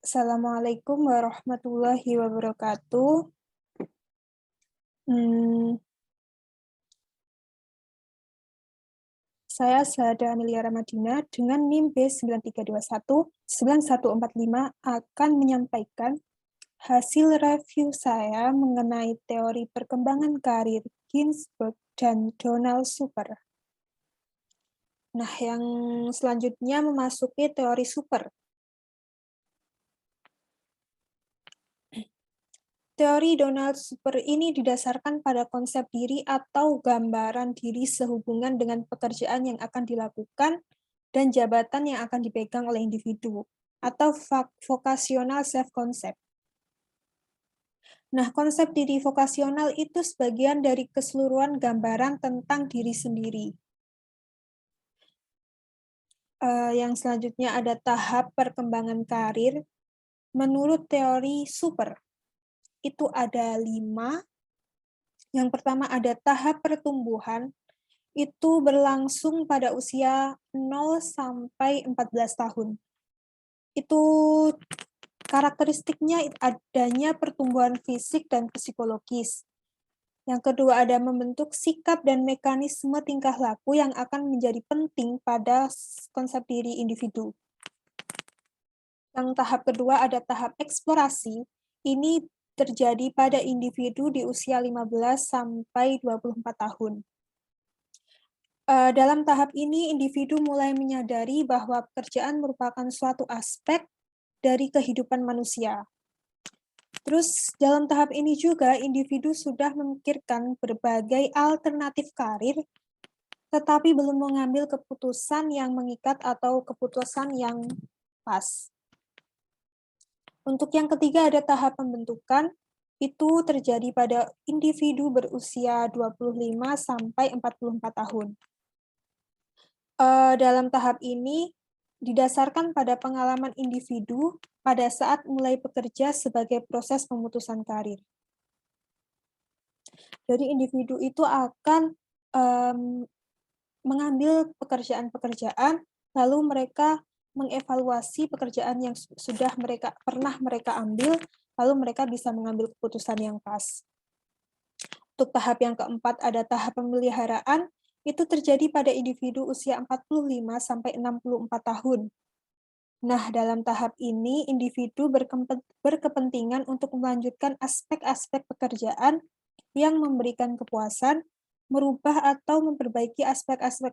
Assalamualaikum warahmatullahi wabarakatuh. Hmm, saya Syahada Amelia Ramadina dengan NIM B9321-9145 akan menyampaikan hasil review saya mengenai teori perkembangan karir Ginsberg dan Donald Super. Nah, yang selanjutnya memasuki teori super. Teori Donald Super ini didasarkan pada konsep diri atau gambaran diri sehubungan dengan pekerjaan yang akan dilakukan dan jabatan yang akan dipegang oleh individu, atau vocational self-concept. Nah, konsep diri vokasional itu sebagian dari keseluruhan gambaran tentang diri sendiri. Yang selanjutnya ada tahap perkembangan karir. Menurut teori super, itu ada 5. Yang pertama ada tahap pertumbuhan, itu berlangsung pada usia 0 sampai 14 tahun. Itu karakteristiknya adanya pertumbuhan fisik dan psikologis. Yang kedua ada membentuk sikap dan mekanisme tingkah laku yang akan menjadi penting pada konsep diri individu. Yang tahap kedua ada tahap eksplorasi. Ini terjadi pada individu di usia 15 sampai 24 tahun. Dalam tahap ini, individu mulai menyadari bahwa pekerjaan merupakan suatu aspek dari kehidupan manusia. Terus, dalam tahap ini juga, individu sudah memikirkan berbagai alternatif karir, tetapi belum mengambil keputusan yang mengikat atau keputusan yang pas. Untuk yang ketiga, ada tahap pembentukan. Itu terjadi pada individu berusia 25 sampai 44 tahun. Dalam tahap ini didasarkan pada pengalaman individu pada saat mulai bekerja sebagai proses pemutusan karir. Jadi individu itu akan mengambil pekerjaan-pekerjaan, lalu mereka mengevaluasi pekerjaan yang sudah pernah mereka ambil, lalu mereka bisa mengambil keputusan yang pas. Untuk tahap yang keempat ada tahap pemeliharaan. Itu terjadi pada individu usia 45 sampai 64 tahun. Nah, dalam tahap ini, individu berkepentingan untuk melanjutkan aspek-aspek pekerjaan yang memberikan kepuasan, merubah atau memperbaiki aspek-aspek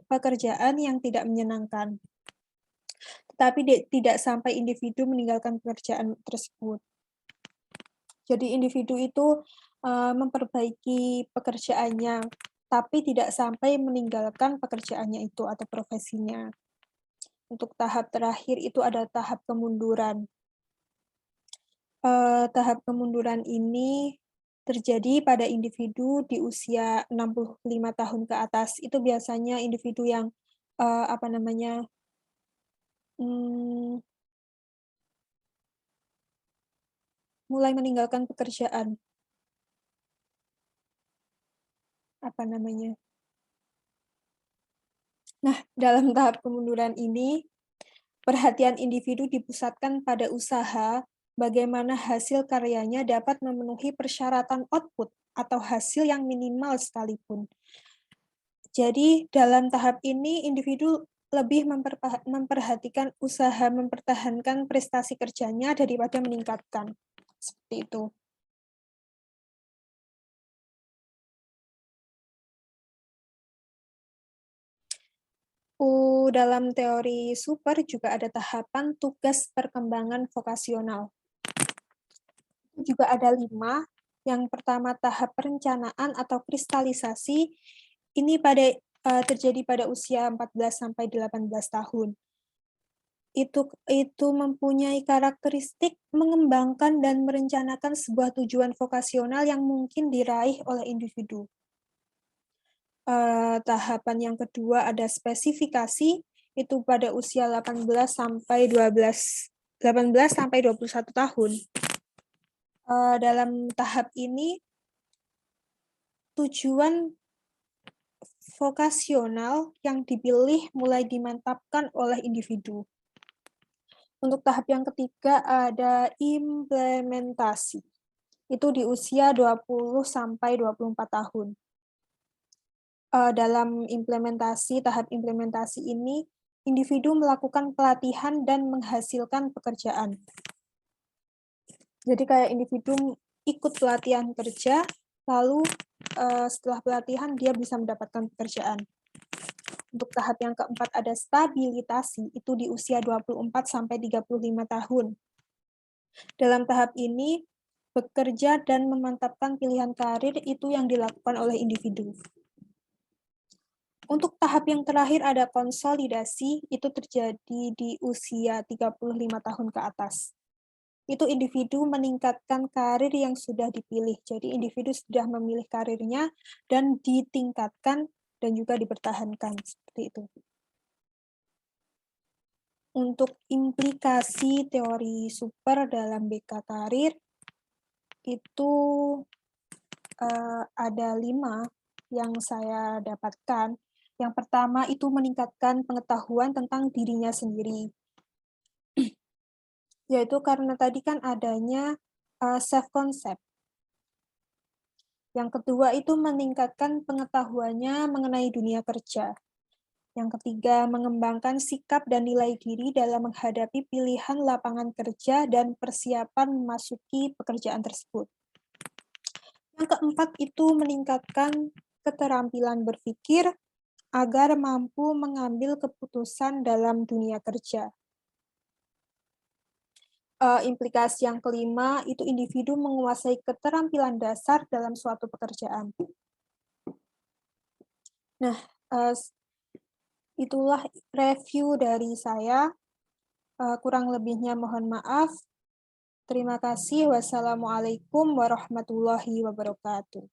pekerjaan yang tidak menyenangkan. Tetapi tidak sampai individu meninggalkan pekerjaan tersebut. Jadi individu itu memperbaiki pekerjaannya, tapi tidak sampai meninggalkan pekerjaannya itu atau profesinya. Untuk tahap terakhir itu ada tahap kemunduran. Tahap kemunduran ini terjadi pada individu di usia 65 tahun ke atas. Itu biasanya individu yang mulai meninggalkan pekerjaan. Nah, dalam tahap kemunduran ini, perhatian individu dipusatkan pada usaha bagaimana hasil karyanya dapat memenuhi persyaratan output atau hasil yang minimal sekalipun. Jadi, dalam tahap ini, individu lebih memperhatikan usaha mempertahankan prestasi kerjanya daripada meningkatkan. Seperti itu. Dalam teori super juga ada tahapan tugas perkembangan vokasional. Juga ada 5. Yang pertama tahap perencanaan atau kristalisasi. Ini terjadi pada usia 14 sampai 18 tahun. Itu mempunyai karakteristik mengembangkan dan merencanakan sebuah tujuan vokasional yang mungkin diraih oleh individu. Tahapan yang kedua ada spesifikasi, itu pada usia 18 sampai 21 tahun. Dalam tahap ini, tujuan vokasional yang dipilih mulai dimantapkan oleh individu. Untuk tahap yang ketiga ada implementasi. Itu di usia 20 sampai 24 tahun. Dalam tahap implementasi ini, individu melakukan pelatihan dan menghasilkan pekerjaan. Jadi kayak individu ikut pelatihan kerja, lalu setelah pelatihan dia bisa mendapatkan pekerjaan. Untuk tahap yang keempat ada stabilitasi, itu di usia 24 sampai 35 tahun. Dalam tahap ini, bekerja dan memantapkan pilihan karir itu yang dilakukan oleh individu. Untuk tahap yang terakhir ada konsolidasi, itu terjadi di usia 35 tahun ke atas. Itu individu meningkatkan karir yang sudah dipilih. Jadi individu sudah memilih karirnya dan ditingkatkan dan juga dipertahankan, seperti itu. Untuk implikasi teori super dalam BK karir, itu ada 5 yang saya dapatkan. Yang pertama itu meningkatkan pengetahuan tentang dirinya sendiri. Yaitu karena tadi kan adanya self-concept. Yang kedua itu meningkatkan pengetahuannya mengenai dunia kerja. Yang ketiga, mengembangkan sikap dan nilai diri dalam menghadapi pilihan lapangan kerja dan persiapan memasuki pekerjaan tersebut. Yang keempat itu meningkatkan keterampilan berpikir agar mampu mengambil keputusan dalam dunia kerja. Implikasi yang kelima itu individu menguasai keterampilan dasar dalam suatu pekerjaan. Nah, itulah review dari saya. Kurang lebihnya mohon maaf. Terima kasih. Wassalamualaikum warahmatullahi wabarakatuh.